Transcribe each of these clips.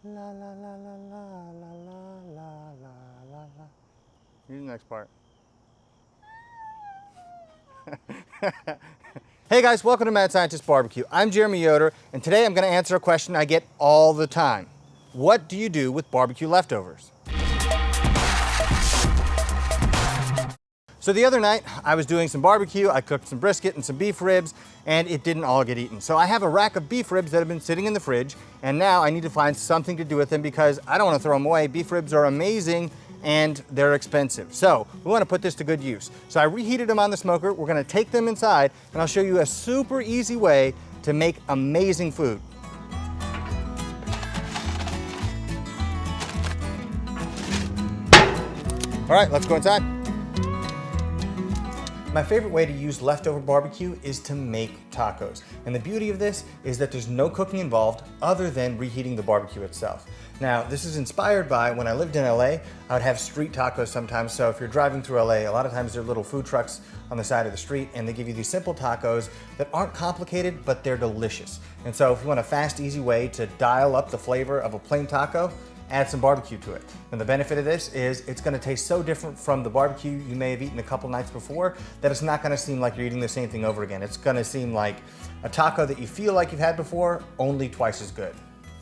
La la la la la la la la la la. Here's the next part. Hey guys, welcome to Mad Scientist BBQ. I'm Jeremy Yoder, and today I'm going to answer a question I get all the time. What do you do with barbecue leftovers? So the other night, I was doing some barbecue, I cooked some brisket and some beef ribs, and it didn't all get eaten. So I have a rack of beef ribs that have been sitting in the fridge, and now I need to find something to do with them because I don't want to throw them away. Beef ribs are amazing, and they're expensive. So we want to put this to good use. So I reheated them on the smoker, we're going to take them inside, and I'll show you a super easy way to make amazing food. All right, let's go inside. My favorite way to use leftover barbecue is to make tacos. And the beauty of this is that there's no cooking involved other than reheating the barbecue itself. Now, this is inspired by when I lived in LA, I would have street tacos sometimes. So if you're driving through LA, a lot of times there are little food trucks on the side of the street and they give you these simple tacos that aren't complicated, but they're delicious. And so if you want a fast, easy way to dial up the flavor of a plain taco, add some barbecue to it. And the benefit of this is it's gonna taste so different from the barbecue you may have eaten a couple nights before that it's not gonna seem like you're eating the same thing over again. It's gonna seem like a taco that you feel like you've had before, only twice as good.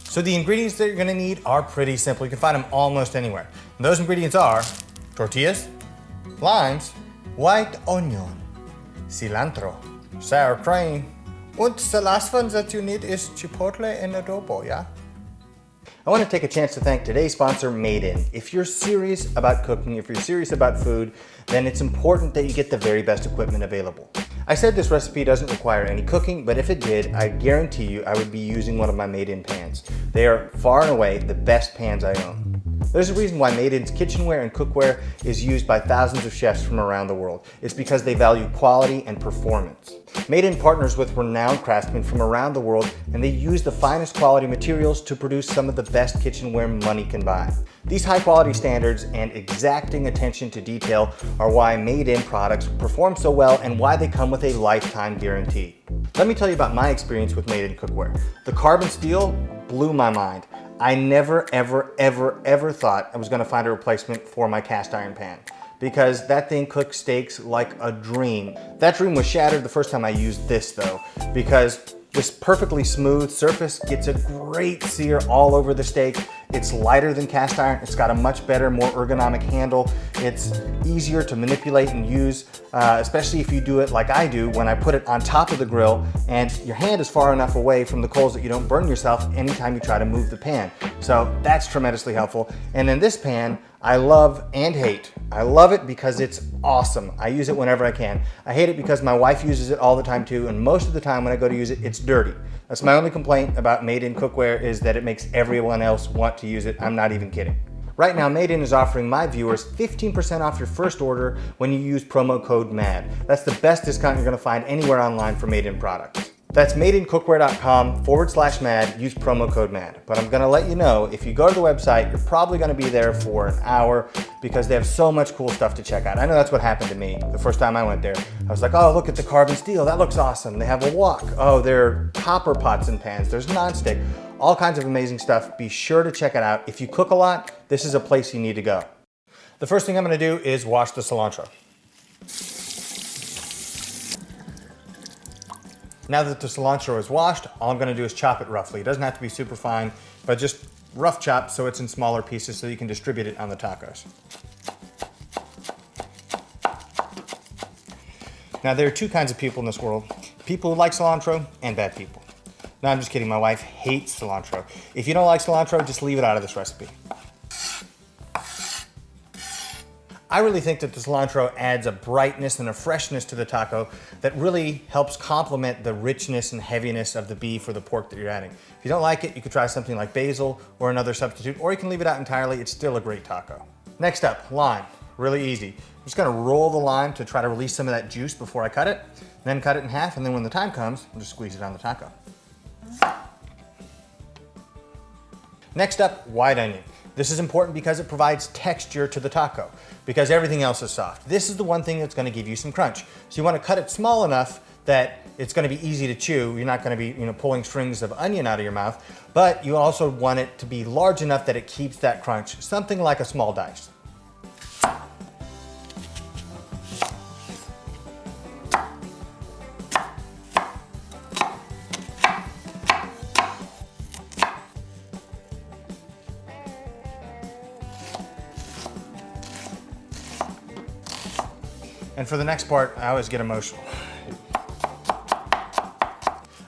So the ingredients that you're gonna need are pretty simple. You can find them almost anywhere. And those ingredients are tortillas, limes, white onion, cilantro, sour cream, and the last one that you need is chipotle and adobo, yeah? I want to take a chance to thank today's sponsor, Made In. If you're serious about cooking, if you're serious about food, then it's important that you get the very best equipment available. I said this recipe doesn't require any cooking, but if it did, I guarantee you I would be using one of my Made In pans. They are far and away the best pans I own. There's a reason why Made In's kitchenware and cookware is used by thousands of chefs from around the world. It's because they value quality and performance. Made In partners with renowned craftsmen from around the world, and they use the finest quality materials to produce some of the best kitchenware money can buy. These high quality standards and exacting attention to detail are why Made In products perform so well and why they come with a lifetime guarantee. Let me tell you about my experience with Made In cookware. The carbon steel blew my mind. I never, ever thought I was gonna find a replacement for my cast iron pan because that thing cooks steaks like a dream. That dream was shattered the first time I used this though, because this perfectly smooth surface gets a great sear all over the steak. It's lighter than cast iron. It's got a much better, more ergonomic handle. It's easier to manipulate and use, especially if you do it like I do when I put it on top of the grill and your hand is far enough away from the coals that you don't burn yourself anytime you try to move the pan. So that's tremendously helpful. And then this pan, I love and hate. I love it because it's awesome. I use it whenever I can. I hate it because my wife uses it all the time too, and most of the time when I go to use it, it's dirty. That's my only complaint about Made In cookware is that it makes everyone else want to use it. I'm not even kidding. Right now, Made In is offering my viewers 15% off your first order when you use promo code MAD. That's the best discount you're gonna find anywhere online for Made In products. That's madeincookware.com/mad, use promo code MAD. But I'm gonna let you know, if you go to the website, you're probably gonna be there for an hour because they have so much cool stuff to check out. I know that's what happened to me the first time I went there. I was like, oh, look at the carbon steel, that looks awesome. They have a wok. Oh, there are copper pots and pans, there's nonstick, all kinds of amazing stuff. Be sure to check it out. If you cook a lot, this is a place you need to go. The first thing I'm gonna do is wash the cilantro. Now that the cilantro is washed, all I'm gonna do is chop it roughly. It doesn't have to be super fine, but just rough chop so it's in smaller pieces so you can distribute it on the tacos. Now there are two kinds of people in this world. People who like cilantro and bad people. No, I'm just kidding, my wife hates cilantro. If you don't like cilantro, just leave it out of this recipe. I really think that the cilantro adds a brightness and a freshness to the taco that really helps complement the richness and heaviness of the beef or the pork that you're adding. If you don't like it, you could try something like basil or another substitute, or you can leave it out entirely. It's still a great taco. Next up, lime. Really easy. I'm just gonna roll the lime to try to release some of that juice before I cut it, then cut it in half, and then when the time comes, I'll just squeeze it on the taco. Next up, white onion. This is important because it provides texture to the taco, because everything else is soft. This is the one thing that's gonna give you some crunch. So you wanna cut it small enough that it's going to be easy to chew. You're not going to be, pulling strings of onion out of your mouth, but you also want it to be large enough that it keeps that crunch, something like a small dice. And for the next part, I always get emotional.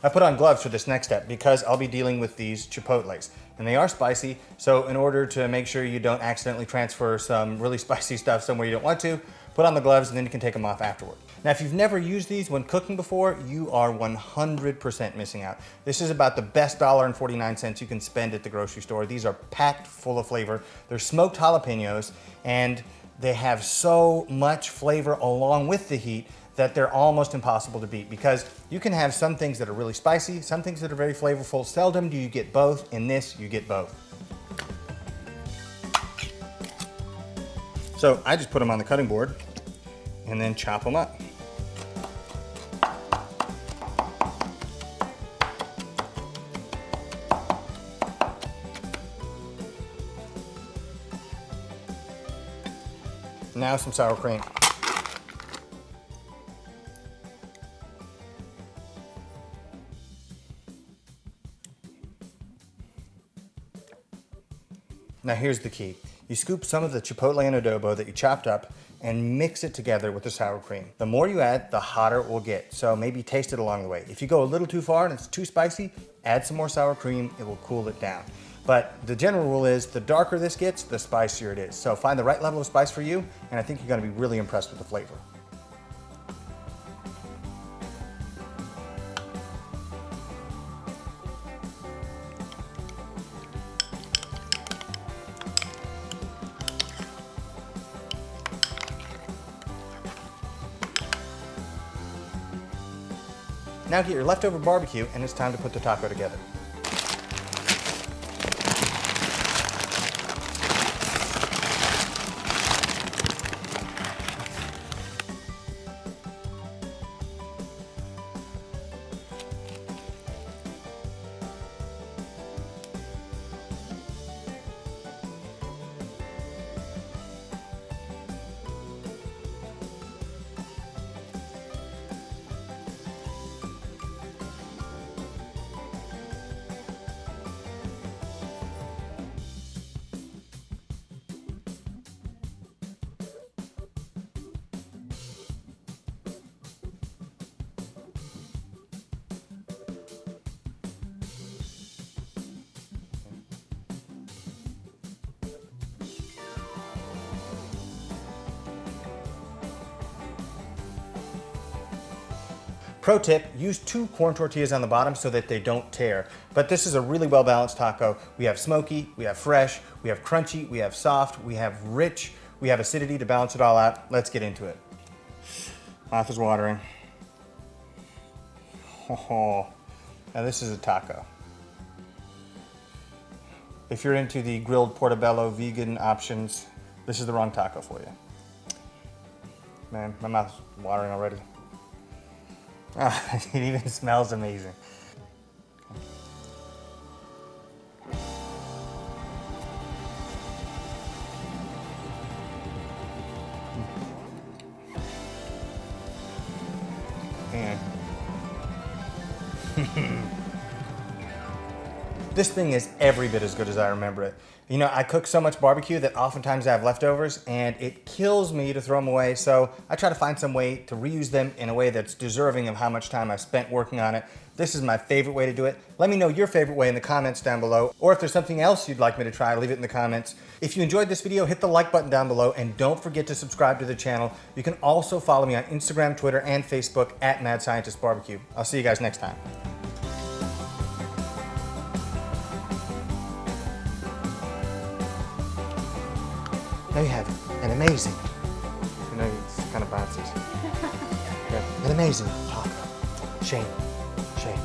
I put on gloves for this next step because I'll be dealing with these chipotles. And they are spicy, so in order to make sure you don't accidentally transfer some really spicy stuff somewhere you don't want to, put on the gloves and then you can take them off afterward. Now, if you've never used these when cooking before, you are 100% missing out. This is about the best $1.49 you can spend at the grocery store. These are packed full of flavor. They're smoked jalapenos, and they have so much flavor along with the heat that they're almost impossible to beat, because you can have some things that are really spicy, some things that are very flavorful. Seldom do you get both. In this, you get both. So I just put them on the cutting board and then chop them up. Now some sour cream. Now here's the key. You scoop some of the chipotle and adobo that you chopped up and mix it together with the sour cream. The more you add, the hotter it will get, so maybe taste it along the way. If you go a little too far and it's too spicy, add some more sour cream, it will cool it down. But the general rule is the darker this gets, the spicier it is. So find the right level of spice for you, and I think you're gonna be really impressed with the flavor. Now get your leftover barbecue, and it's time to put the taco together. Pro tip, use 2 corn tortillas on the bottom so that they don't tear. But this is a really well-balanced taco. We have smoky, we have fresh, we have crunchy, we have soft, we have rich, we have acidity to balance it all out. Let's get into it. Mouth is watering. Oh, now this is a taco. If you're into the grilled portobello vegan options, this is the wrong taco for you. Man, my mouth's watering already. It even smells amazing. Man. This thing is every bit as good as I remember it. You know, I cook so much barbecue that oftentimes I have leftovers and it kills me to throw them away, so I try to find some way to reuse them in a way that's deserving of how much time I spent working on it. This is my favorite way to do it. Let me know your favorite way in the comments down below, or if there's something else you'd like me to try, leave it in the comments. If you enjoyed this video, hit the like button down below and don't forget to subscribe to the channel. You can also follow me on Instagram, Twitter, and Facebook at Mad Scientist BBQ. I'll see you guys next time. There you have it, an amazing, you know, it's kind of bounces. Yeah, an amazing taco. Shame, shame.